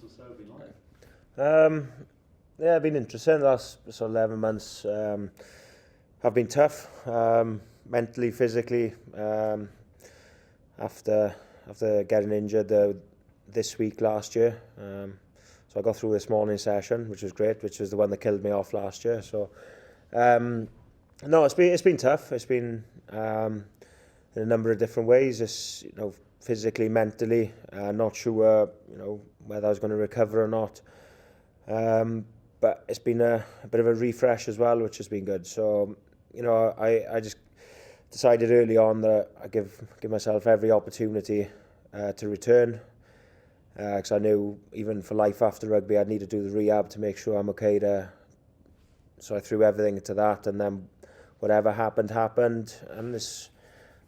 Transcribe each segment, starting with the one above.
or so been like? Yeah, it's been interesting. The last sort of 11 months have been tough, mentally, physically. After getting injured this week last year, so I got through this morning session, which was great, which was the one that killed me off last year. So no, it's been tough. It's been in a number of different ways. It's physically, mentally, not sure whether I was going to recover or not. But it's been a bit of a refresh as well, which has been good. So I just decided early on that I give myself every opportunity to return, because I knew even for life after rugby I'd need to do the rehab to make sure I'm okay so I threw everything into that, and then whatever happened, and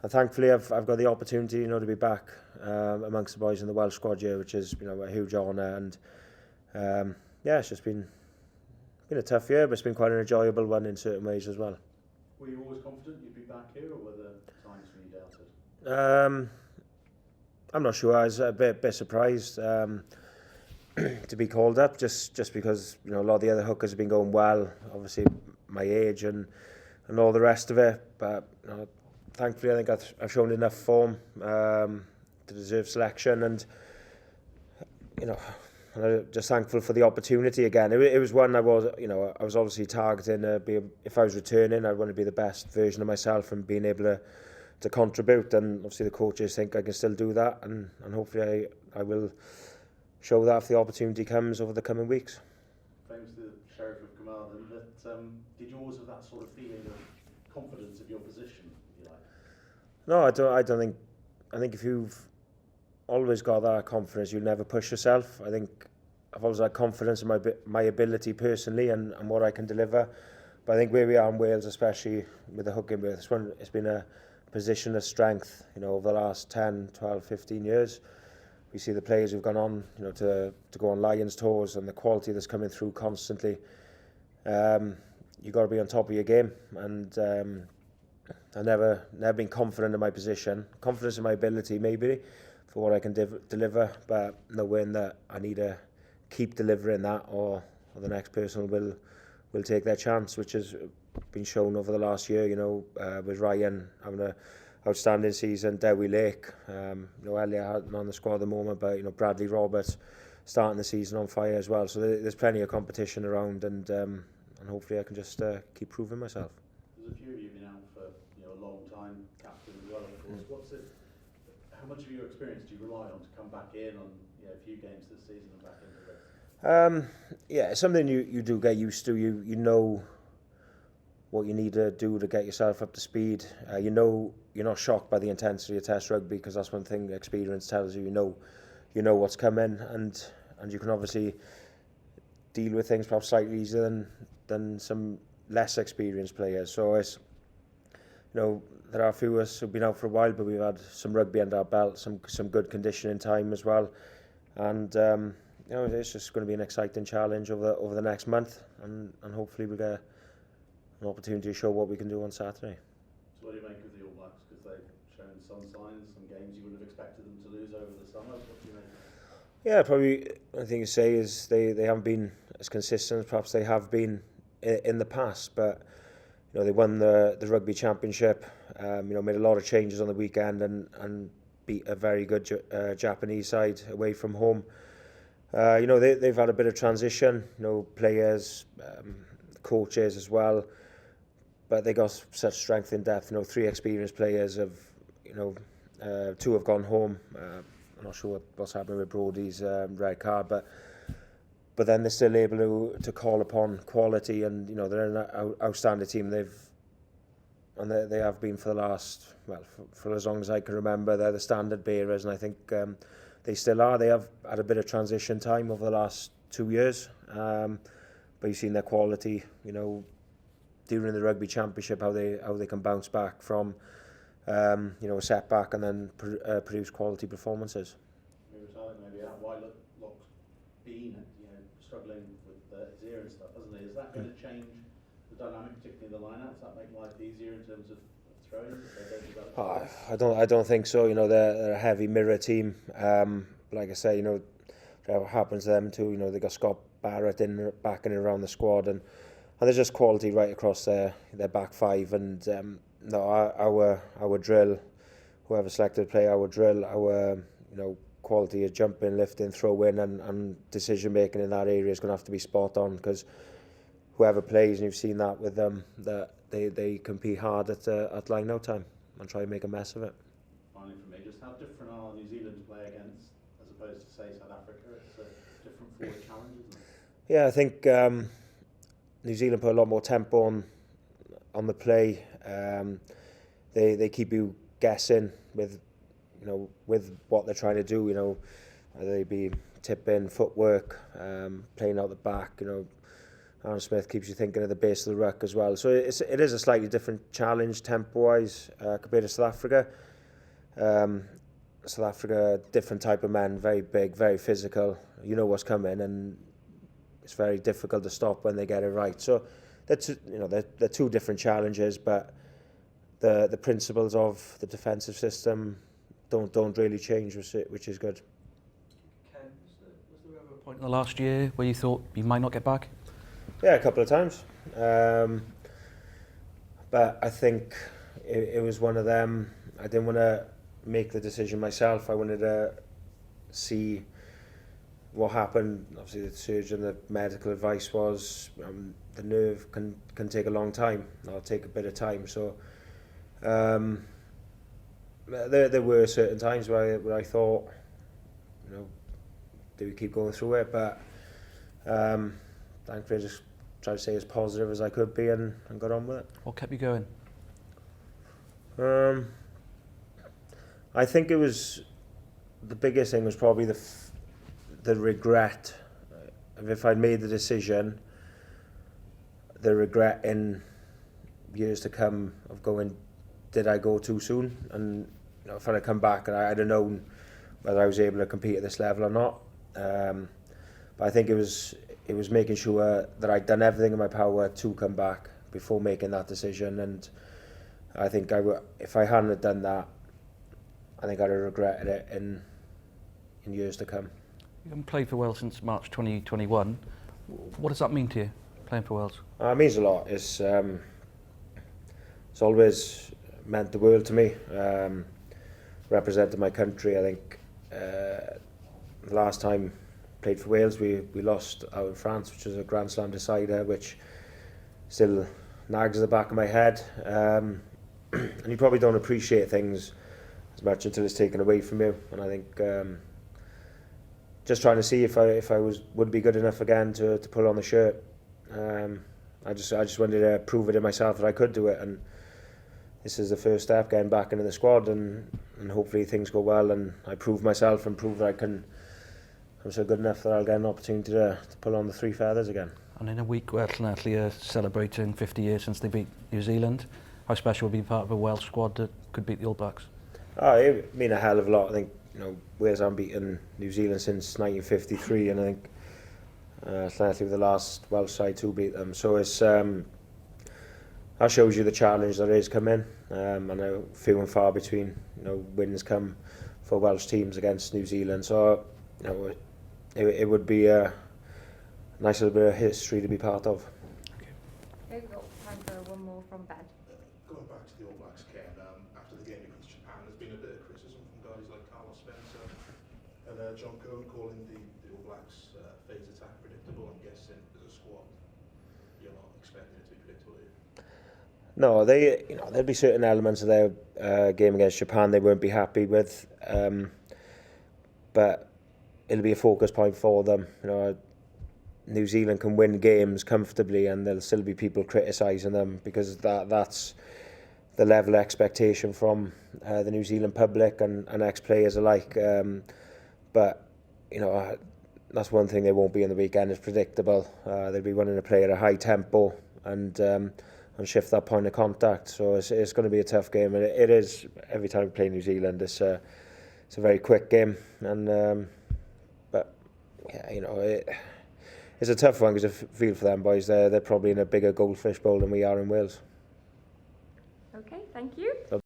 thankfully I've got the opportunity to be back amongst the boys in the Welsh squad here, which is a huge honour. And yeah, it's just been a tough year, but it's been quite an enjoyable one in certain ways as well. Were you always confident you'd be back here, or were there times when you doubted? I'm not sure. I was a bit surprised to be called up, just because a lot of the other hookers have been going well. Obviously, my age and all the rest of it. But thankfully, I think I've shown enough form to deserve selection, and I'm just thankful for the opportunity again. It was one I was obviously targeting. If I was returning, I want to be the best version of myself and being able to contribute. And obviously the coaches think I can still do that, and hopefully I will show that if the opportunity comes over the coming weeks. Famous the Sheriff of Carmarthen, but did you always have that sort of feeling of confidence of your position, if you like? No, I don't think. I think if you've always got that confidence, you'll never push yourself. I think I've always had confidence in my ability personally and what I can deliver. But I think where we are in Wales, especially with the hooking berth, it's been a position of strength, over the last 10, 12, 15 years. We see the players who've gone on, to go on Lions tours, and the quality that's coming through constantly. You've got to be on top of your game, and I've never been confident in my position. Confidence in my ability, maybe, for what I can deliver, but knowing that I need to keep delivering that, or the next person will take their chance, which has been shown over the last year. With Ryan having an outstanding season, Dewi Lake, Elliot on the squad at the moment, but Bradley Roberts starting the season on fire as well. So there's plenty of competition around, and hopefully I can just keep proving myself. There's a few of you been out for a long time, captain as well, of course. How much of your experience do you rely on to come back in on a few games this season and back into this? Yeah, it's something you do get used to. You know what you need to do to get yourself up to speed. You're not shocked by the intensity of Test rugby, because that's one thing experience tells you. You know what's coming, and you can obviously deal with things perhaps slightly easier than some less experienced players. So it's there are a few of us who've been out for a while, but we've had some rugby under our belt, some good conditioning time as well, and it's just going to be an exciting challenge over the next month, and hopefully we get an opportunity to show what we can do on Saturday. So what do you make of the All Blacks? Because they've shown some signs, some games you would have expected them to lose over the summer. What do you make? Yeah, probably the thing to say is they haven't been as consistent as perhaps they have been in the past, but they won the Rugby Championship, made a lot of changes on the weekend, and beat a very good Japanese side away from home. They've had a bit of transition, players, coaches as well, but they got such strength in depth. 3 experienced players have, 2 have gone home. I'm not sure what's happening with Brodie's red card, but then they're still able to call upon quality, and they're an outstanding team. They have been for the last, for as long as I can remember. They're the standard bearers, and I think they still are. They have had a bit of transition time over the last 2 years, but you've seen their quality, during the Rugby Championship, how they can bounce back from a setback and then produce quality performances. Maybe out wide Locke's been struggling with his ear and stuff, hasn't he? Is that going to change the dynamic, particularly in the line-out? Does that make life easier in terms of throwing? I don't think so. They're a heavy mirror team. Like I say, that happens to them too. You know, they got Scott Barrett back in and around the squad, and there's just quality right across their back five. And no, our drill, whoever selected to play our drill, our quality of jumping, lifting, throwing, and decision making in that area is going to have to be spot on, because whoever plays, and you've seen that with them, that they compete hard at line out time and try and make a mess of it. Finally, for me, just how different are New Zealand to play against as opposed to, say, South Africa? It's a different forward challenge, isn't it? Yeah, I think New Zealand put a lot more tempo on the play. They keep you guessing with what they're trying to do. Whether they be tipping, footwork, playing out the back. Aaron Smith keeps you thinking at the base of the ruck as well. So it is a slightly different challenge tempo-wise compared to South Africa. South Africa, different type of men, very big, very physical. You know what's coming, and it's very difficult to stop when they get it right. So they're two different challenges, but the principles of the defensive system don't really change, which is good. Ken, was there ever a point in the last year where you thought you might not get back? Yeah, a couple of times. But I think it was one of them. I didn't want to make the decision myself. I wanted to see what happened. Obviously, the surgeon, the medical advice was the nerve can take a long time. It'll take a bit of time. So there were certain times where I thought, do we keep going through it? But thankfully, I just tried to stay as positive as I could be and got on with it. What kept you going? I think it was, the biggest thing was probably the regret of if I'd made the decision, the regret in years to come of going, did I go too soon? And if I'd come back and I'd have known whether I was able to compete at this level or not. But I think it was making sure that I'd done everything in my power to come back before making that decision. And I think if I hadn't have done that, I think I'd have regretted it in years to come. You haven't played for Wales since March 2021. What does that mean to you, playing for Wales? It means a lot. It's always meant the world to me. Represented my country. I think the last time I played for Wales, we lost out in France, which was a Grand Slam decider, which still nags at the back of my head. And you probably don't appreciate things as much until it's taken away from you. And I think just trying to see if I would be good enough again to pull on the shirt. I just wanted to prove it to myself that I could do it, and this is the first step, getting back into the squad, and hopefully things go well and I prove myself and prove that I'm so good enough that I'll get an opportunity to pull on the three feathers again. And in a week where Llanelli are celebrating 50 years since they beat New Zealand, how special will be part of a Welsh squad that could beat the All Blacks? It mean a hell of a lot. I think Wales haven't beaten New Zealand since 1953, and I think Llanelli were the last Welsh side to beat them. So it's that shows you the challenge that is coming, and how few and far between wins come for Welsh teams against New Zealand. So it would be a nice little bit of history to be part of. Okay. We've got time for one more from Ben. Going back to the All Blacks, Ken, after the game against Japan, there's been a bit of criticism from guys like Carlos Spencer and John Cohen calling the All Blacks phase attack predictable. I'm guessing as a squad, you're not expecting it to be predictable, are you? No, there'd be certain elements of their game against Japan they won't be happy with, but it'll be a focus point for them. New Zealand can win games comfortably, and there'll still be people criticising them because that's the level of expectation from the New Zealand public and ex-players alike. But that's one thing they won't be in the weekend. It's predictable. They'll be wanting to play at a high tempo and shift that point of contact. So it's going to be a tough game, and it is every time we play New Zealand. It's a very quick game, and but yeah, it's a tough one because I feel for them boys. They're probably in a bigger goldfish bowl than we are in Wales. Okay, thank you.